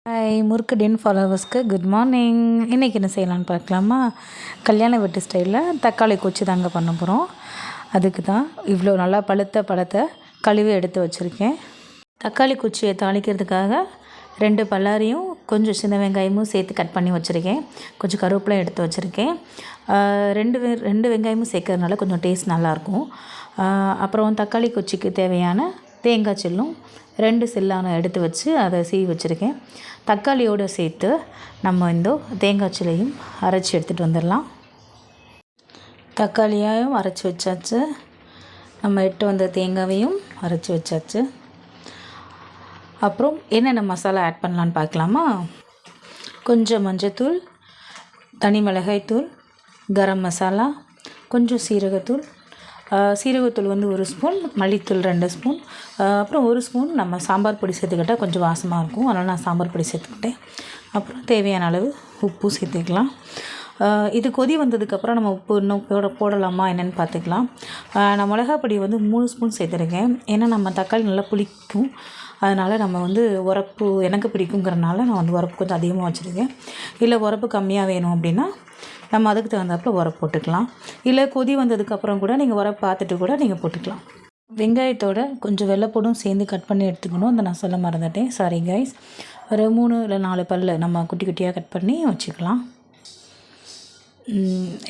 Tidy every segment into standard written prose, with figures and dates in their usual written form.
Hi முறுக்கு ஃபாலோவர்ஸ்க்கு good morning. இன்றைக்கி என்ன செய்யலான்னு பார்க்கலாமா? கல்யாண வீட்டு ஸ்டைலில் தக்காளி கொச்சி தாங்க பண்ண போகிறோம். அதுக்கு தான் இவ்வளோ நல்லா பழுத்த பழத்தை கழுவி எடுத்து வச்சுருக்கேன். தக்காளி குச்சியை தாளிக்கிறதுக்காக 2 பல்லாரியும் கொஞ்சம் சின்ன வெங்காயமும் சேர்த்து கட் பண்ணி வச்சுருக்கேன். கொஞ்சம் கருவேப்பிலை எடுத்து வச்சுருக்கேன். 2 வெங்காயமும் சேர்க்கறதுனால கொஞ்சம் டேஸ்ட் நல்லாயிருக்கும். அப்புறம் தக்காளி கொச்சிக்கு தேவையான தேங்காய் சில்லும் 2 சில்லான எடுத்து வச்சு அதை சீவி வச்சுருக்கேன். தக்காளியோடு சேர்த்து நம்ம இந்த தேங்காய் சில்லையும் அரைச்சி எடுத்துகிட்டு வந்துடலாம். தக்காளியாயும் அரைச்சி வச்சாச்சு. நம்ம இட்டு வந்த தேங்காயையும் அரைச்சி வச்சாச்சு. அப்புறம் என்னென்ன மசாலா ஆட் பண்ணலான்னு பார்க்கலாமா? கொஞ்சம் மஞ்சத்தூள், தனி மிளகாய்த்தூள், கரம் மசாலா, கொஞ்சம் சீரகத்தூள். சீரகத்தூள் 1 ஸ்பூன், மல்லித்தூள் 2 ஸ்பூன், அப்புறம் 1 ஸ்பூன் நம்ம சாம்பார் பொடி சேர்த்துக்கிட்டால் கொஞ்சம் வாசமாக இருக்கும். அதனால் நான் சாம்பார் பொடி சேர்த்துக்கிட்டேன். அப்புறம் தேவையான அளவு உப்பு சேர்த்துக்கலாம். இது கொதி வந்ததுக்கப்புறம் நம்ம உப்பு இன்னும் போடலாமா என்னென்னு பார்த்துக்கலாம். நான் மிளகாய் பொடி 3 ஸ்பூன் சேர்த்துருக்கேன். ஏன்னா நம்ம தக்காளி நல்லா புளிக்கும். அதனால் நம்ம உரப்பு எனக்கு பிடிக்குங்கிறனால நான் உரப்பு கொஞ்சம் அதிகமாக வச்சுருக்கேன். இல்லை உரப்பு கம்மியாக வேணும் அப்படின்னா நம்ம அதுக்கு தகுந்தாப்பில் உரப்பு போட்டுக்கலாம். இல்லை கொதி வந்ததுக்கப்புறம் கூட நீங்கள் உரப்பு பார்த்துட்டு கூட நீங்கள் போட்டுக்கலாம். வெங்காயத்தோட கொஞ்சம் வெள்ளைப்பூடும் சேர்ந்து கட் பண்ணி எடுத்துக்கணும். அதை நான் சொல்ல மறந்துட்டேன், சாரி கைஸ். ஒரு 3 இல்லை 4 பல் நம்ம குட்டி குட்டியாக கட் பண்ணி வச்சுக்கலாம்.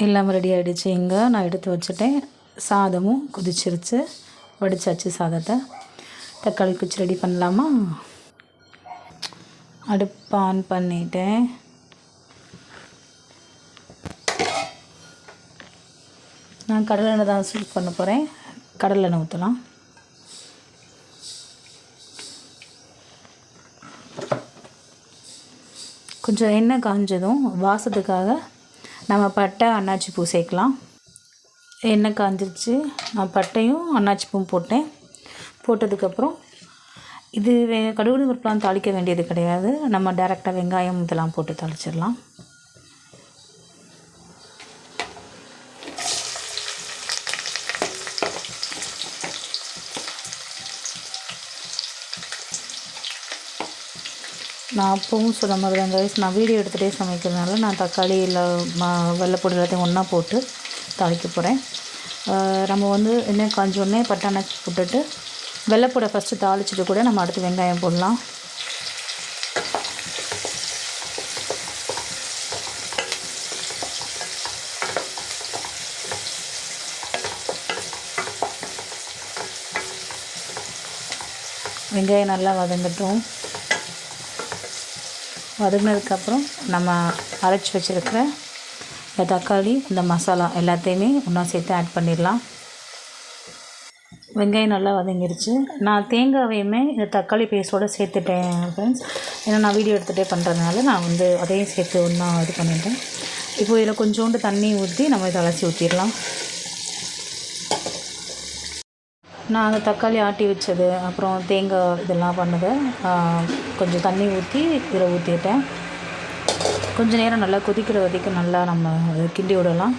எல்லாம் ரெடி ஆகிடுச்சு. இங்கே நான் எடுத்து வச்சுட்டேன். சாதமும் கொதிச்சிருச்சு, வடிச்சாச்சு சாதத்தை. தக்காளி குச்சி ரெடி பண்ணலாமா? அடுப்பு ஆன் பண்ணிட்டேன். நான் கடலெண்ணெய் தான் சூஸ் பண்ண போகிறேன். கடலெண்ணெய் ஊற்றலாம். கொஞ்சம் எண்ணெய் காஞ்சதும் வாசத்துக்காக நம்ம பட்டை அன்னாச்சி பூ சேர்க்கலாம். எண்ணெய் காஞ்சிருச்சு. நான் பட்டையும் அன்னாச்சி பூவும் போட்டேன். போட்டதுக்கப்புறம் இது கடுகு பருப்புலாம் தாளிக்க வேண்டியது கிடையாது. நம்ம டைரெக்டாக வெங்காயம் இதெல்லாம் போட்டு தாளிச்சிடலாம். நான் அப்பவும் சொன்ன மாதிரி தான் கைஸ், நான் வீடியோ எடுத்துகிட்டே சமைக்கிறதுனால நான் தக்காளி இல்லை வெள்ளைப்பூடு எல்லாத்தையும் ஒன்றா போட்டு தாளிக்க போகிறேன். நம்ம எண்ணெய் காஞ்சோடனே பட்டாணி போட்டுட்டு வெள்ளைப்பூடை ஃபஸ்ட்டு தாளிச்சிட்டு கூட நம்ம அடுத்து வெங்காயம் போடலாம். வெங்காயம் நல்லா வதங்கட்டும். வதங்கினதுக்கப்புறம் நம்ம அரைச்சி வச்சுருக்கிற இந்த தக்காளி, இந்த மசாலா எல்லாத்தையுமே ஒன்றா சேர்த்து ஆட் பண்ணிடலாம். வெங்காயம் நல்லா வதங்கிருச்சு. நான் தேங்காவையுமே இந்த தக்காளி பேஸ்ட்டோடு சேர்த்துட்டேன் ஃப்ரெண்ட்ஸ். ஏன்னா நான் வீடியோ எடுத்துகிட்டே பண்ணுறதுனால நான் அதையும் சேர்த்து ஒன்றா இது பண்ணிட்டேன். இப்போ இதில் கொஞ்சோண்டு தண்ணி ஊற்றி நம்ம இதை அலசி ஊற்றிடலாம். நான் அந்த தக்காளி ஆட்டி வச்சது அப்புறம் தேங்காய் இதெல்லாம் பண்ணதை கொஞ்சம் தண்ணி ஊற்றி இதில் ஊற்றிட்டேன். கொஞ்சம் நேரம் நல்லா கொதிக்கிற வரைக்கும் நல்லா நம்ம கிண்டி விடலாம்.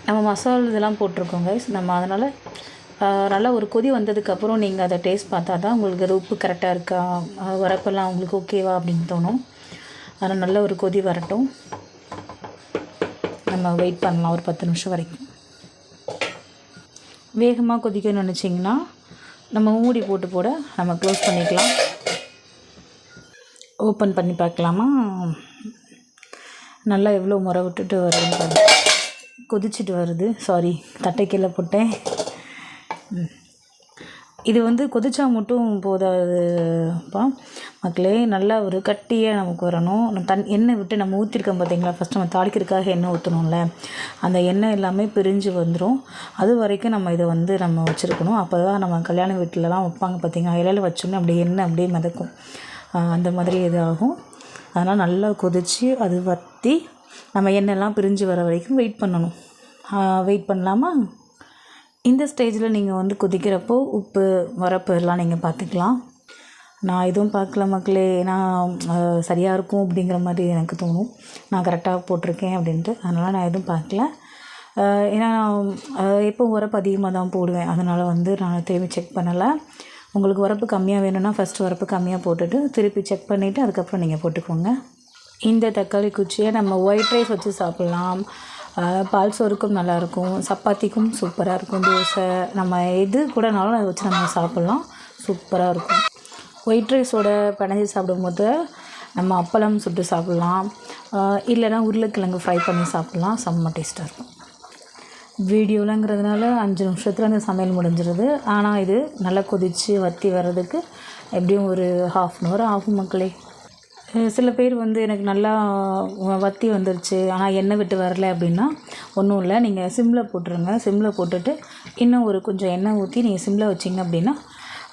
நம்ம மசாலா இதெல்லாம் போட்டிருக்கோம் கைஸ். நம்ம அதனால் நல்லா ஒரு கொதி வந்ததுக்கப்புறம் நீங்கள் அதை டேஸ்ட் பார்த்தா தான் உங்களுக்கு அது உப்பு கரெக்டாக இருக்கா, வரப்பெல்லாம் உங்களுக்கு ஓகேவா அப்படின்னு தோணும். அதனால் நல்ல ஒரு கொதி வரட்டும். நம்ம வெயிட் பண்ணலாம் ஒரு 10 நிமிஷம் வரைக்கும். வேகமாக கொதிக்கணும்னு நினச்சிங்கன்னா நம்ம மூடி போட்டு நம்ம க்ளோஸ் பண்ணிக்கலாம். ஓப்பன் பண்ணி பார்க்கலாமா? நல்லா எவ்வளோ முறை விட்டுட்டு வருதுன்னு பாருங்க. கொதிச்சுட்டு வருது. சாரி, தட்டைக்கீழே போட்டேன். இது கொதிச்சா மட்டும் போதாதுப்பா மக்களே, நல்லா ஒரு கட்டியாக நமக்கு வரணும். எண்ணெய் விட்டு நம்ம ஊற்றிருக்கோம் பார்த்தீங்களா, ஃபஸ்ட் நம்ம தாளிக்கிறதுக்காக எண்ணெய் ஊற்றணும்ல, அந்த எண்ணெய் எல்லாமே பிரிஞ்சு வந்துடும். அது வரைக்கும் நம்ம இதை நம்ம வச்சுருக்கணும். அப்போ தான் நம்ம கல்யாண வீட்டிலலாம் வைப்பாங்க பார்த்தீங்கன்னா, இலையில வச்சோன்னே அப்படியே எண்ணெய் அப்படியே மிதக்கும். அந்த மாதிரி இது ஆகும். அதனால் நல்லா கொதித்து அது வற்றி நம்ம எண்ணெய்லாம் பிரிஞ்சு வர வரைக்கும் வெயிட் பண்ணணும். வெயிட் பண்ணலாமா? இந்த ஸ்டேஜில் நீங்கள் கொதிக்கிறப்போ உப்பு வரப்பு எல்லாம் நீங்கள் பார்த்துக்கலாம். நான் எதுவும் பார்க்கல மக்களே. ஏன்னா சரியாக இருக்கும் அப்படிங்கிற மாதிரி எனக்கு தோணும். நான் கரெக்டாக போட்டிருக்கேன் அப்படின்ட்டு. அதனால் நான் எதுவும் பார்க்கல. ஏன்னா எப்போ உரப்பு அதிகமாக தான் போடுவேன், அதனால் வந்து நான் திரும்பி செக் பண்ணலை. உங்களுக்கு உரப்பு கம்மியாக வேணும்னா ஃபஸ்ட்டு உரப்பு கம்மியாக போட்டுட்டு திருப்பி செக் பண்ணிவிட்டு அதுக்கப்புறம் நீங்கள் போட்டுக்கோங்க. இந்த தக்காளி குச்சியை நம்ம ஒயிட் ரைஸ் வச்சு சாப்பிட்லாம், பால் சோறுக்கும் நல்லாயிருக்கும், சப்பாத்திக்கும் சூப்பராக இருக்கும், தோசை நம்ம எது கூடனாலும் அதை வச்சு நம்ம சாப்பிட்லாம், சூப்பராக இருக்கும். ஒயிட் ரைஸோட பிணைஞ்சி சாப்பிடும்போது நம்ம அப்பளம் சுட்டு சாப்பிட்லாம், இல்லைனா உருளைக்கிழங்கு ஃப்ரை பண்ணி சாப்பிட்லாம், செம்ம டேஸ்ட்டாக இருக்கும். வீடியோலங்கிறதுனால 5 நிமிஷத்தில் அந்த சமையல் முடிஞ்சிருது. ஆனால் இது நல்லா கொதித்து வற்றி வர்றதுக்கு எப்படியும் ஒரு 1/2 அன் ஹவர் ஆகும் மக்களே. சில பேர் வந்து எனக்கு நல்லா வற்றி வந்துருச்சு ஆனால் எண்ணெய் விட்டு வரல அப்படின்னா ஒன்றும் இல்லை, நீங்கள் சிம்மில் போட்டுருங்க. சிம்மில் போட்டுட்டு இன்னும் ஒரு கொஞ்சம் எண்ணெய் ஊற்றி நீங்கள் சிம்மில் வச்சிங்க அப்படின்னா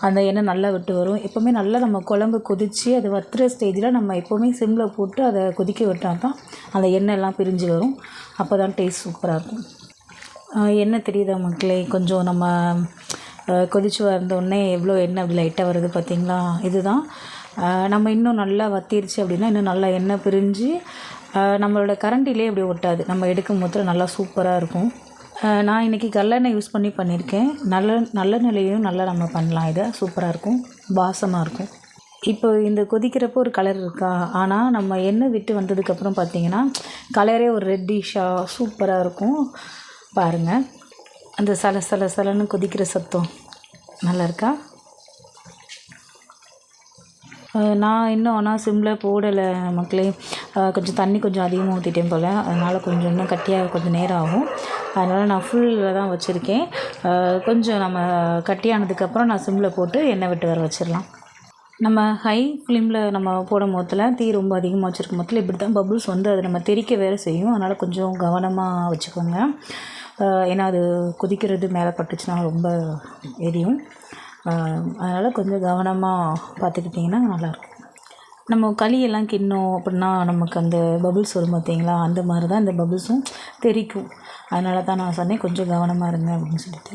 அந்த எண்ணெய் நல்லா விட்டு வரும். எப்போவுமே நல்லா நம்ம குழம்பு கொதித்து அது வற்றுற ஸ்டேஜில் நம்ம எப்போவுமே சிம்மில் போட்டு அதை கொதிக்க விட்டால் தான் அந்த எண்ணெய்லாம் பிரிஞ்சு வரும், அப்போ தான் டேஸ்ட் சூப்பராக இருக்கும். எண்ணெய் தெரியுதா மக்களே, கொஞ்சம் நம்ம கொதித்து வந்தோடனே எவ்வளோ எண்ணெய் அப்படி லைட்டாக வருது பார்த்திங்களா. இதுதான் நம்ம இன்னும் நல்லா வற்றிருச்சு அப்படின்னா இன்னும் நல்லா எண்ணெய் பிரிஞ்சு நம்மளோட கரண்டிலே அப்படி ஒட்டாது, நம்ம எடுக்கும் போது நல்லா சூப்பராக இருக்கும். நான் இன்றைக்கி நல்லெண்ணெய் யூஸ் பண்ணியிருக்கேன். நல்லெண்ணெய்லையும் நல்லா நம்ம பண்ணலாம், இதை சூப்பராக இருக்கும், வாசமாக இருக்கும். இப்போ இந்த கொதிக்கிறப்போ ஒரு கலர் இருக்கா, ஆனால் நம்ம எண்ணெய் விட்டு வந்ததுக்கப்புறம் பார்த்திங்கன்னா கலரே ஒரு ரெட்டிஷாக சூப்பராக இருக்கும். பாருங்கள் அந்த சலன்னு கொதிக்கிற சத்தம் நல்லா இருக்கா. நான் இன்னும் ஆனால் சிம்மில் போடலை மக்களே, கொஞ்சம் தண்ணி கொஞ்சம் அதிகமாக ஊற்றிட்டேன் போல், அதனால் கொஞ்சம் இன்னும் கட்டியாக கொஞ்சம் நேரம் ஆகும். அதனால் நான் ஃபுல்லில் தான் வச்சுருக்கேன். கொஞ்சம் நம்ம கட்டியானதுக்கப்புறம் நான் சிம்மில் போட்டு எண்ணெய் விட்டு வர வச்சிடலாம். நம்ம ஹை ஃப்ளேமில் நம்ம போடும் போதில் தீ ரொம்ப அதிகமாக வச்சுருக்கும் போதில் இப்படி தான் பபுள்ஸ் வந்து அது நம்ம தெறிக்க வேறு செய்யும். அதனால் கொஞ்சம் கவனமாக வச்சுக்கோங்க, ஏன்னா அது கொதிக்கிறது மேலே பட்டுச்சுன்னா ரொம்ப எரியும். அதனால் கொஞ்சம் கவனமாக பார்த்துக்கிட்டிங்கன்னா நல்லாயிருக்கும். நம்ம களியெல்லாம் கிண்ணோம் அப்படின்னா நமக்கு அந்த பபுள்ஸ் வரும் பார்த்தீங்களா, அந்த மாதிரி தான் இந்த பபுள்ஸும் தெரிக்கும். அதனால தான் நான் சொன்னேன் கொஞ்சம் கவனமாக இருங்க அப்படின்னு சொல்லிட்டு.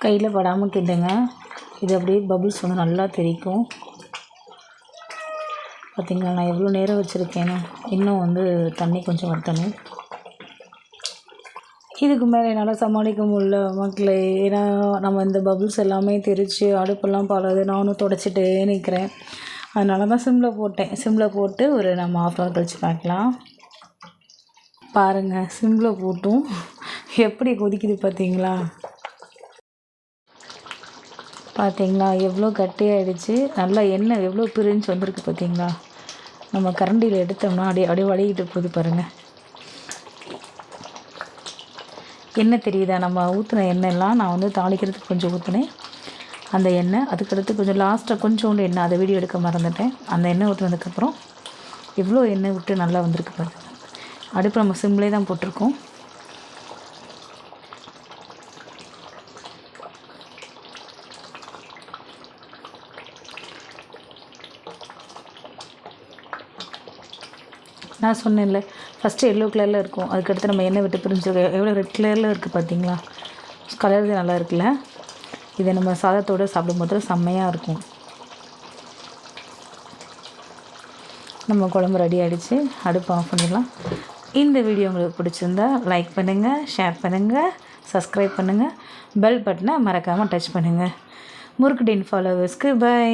கையில் படாமல் கிண்டுங்க, இது அப்படியே பபுள்ஸ் வந்து நல்லா தெரிக்கும். பார்த்திங்களா நான் எவ்வளோ நேரம் வச்சுருக்கேன்னு, இன்னும் வந்து தண்ணி கொஞ்சம் வற்றணும். இதுக்கு மேலே என்னால் சமாளிக்க முடியல மக்களே, ஏன்னா நம்ம இந்த பபுள்ஸ் எல்லாமே தெரித்து அடுப்பெல்லாம் பழது, நானும் தொடச்சிட்டே நிற்கிறேன். அதனால தான் சிம்மில் போட்டேன். சிம்மில் போட்டு ஒரு நம்ம 1/2 ஹவர் கழிச்சு பார்க்கலாம். பாருங்கள் சிம்மில் போட்டும் எப்படி கொதிக்குது பார்த்தீங்களா. பார்த்தீங்களா எவ்வளோ கட்டியாகிடுச்சு, நல்லா எண்ணெய் எவ்வளோ பிரிஞ்சு வந்திருக்கு பார்த்தீங்களா. நம்ம கரண்டியில் எடுத்தோம்னா அப்படியே வடிகிட்டு போகுது பாருங்கள். எண்ணெய் தெரியுதா, நம்ம ஊற்றின எண்ணெய்லாம் நான் வந்து தாளிக்கிறதுக்கு கொஞ்சம் ஊற்றினேன் அந்த எண்ணெய். அதுக்கடுத்து கொஞ்சம் லாஸ்ட்டாக கொஞ்சோண்டு எண்ணெய், அதை வீடியோ எடுக்க மறந்துட்டேன். அந்த எண்ணெய் ஊற்றினதுக்கப்புறம் எவ்வளோ எண்ணெய் விட்டு நல்லா வந்திருக்கு பாருங்கள். அடுப்பு நம்ம சிம்லே தான் போட்டிருக்கோம். நான் சொன்னேன்ல ஃபஸ்ட்டு எல்லோ கலரில் இருக்கும், அதுக்கடுத்து நம்ம எண்ணெய் விட்டு பிரிஞ்சிருக்கோம், எவ்வளோ ரெட் கலரில் இருக்குது பார்த்தீங்களா. கலர் நல்லா இருக்குல்ல. இதை நம்ம சாதத்தோடு சாப்பிடும்போது செம்மையாக இருக்கும். நம்ம குழம்பு ரெடி ஆகிடுச்சு, அடுப்பு ஆஃப் பண்ணிடலாம். இந்த வீடியோ உங்களுக்கு பிடிச்சிருந்தா லைக் பண்ணுங்கள், ஷேர் பண்ணுங்கள், சப்ஸ்கிரைப் பண்ணுங்கள், பெல் பட்டனை மறக்காமல் டச் பண்ணுங்கள். முறுக்கு டென் ஃபாலோவர்ஸ்க்கு பை.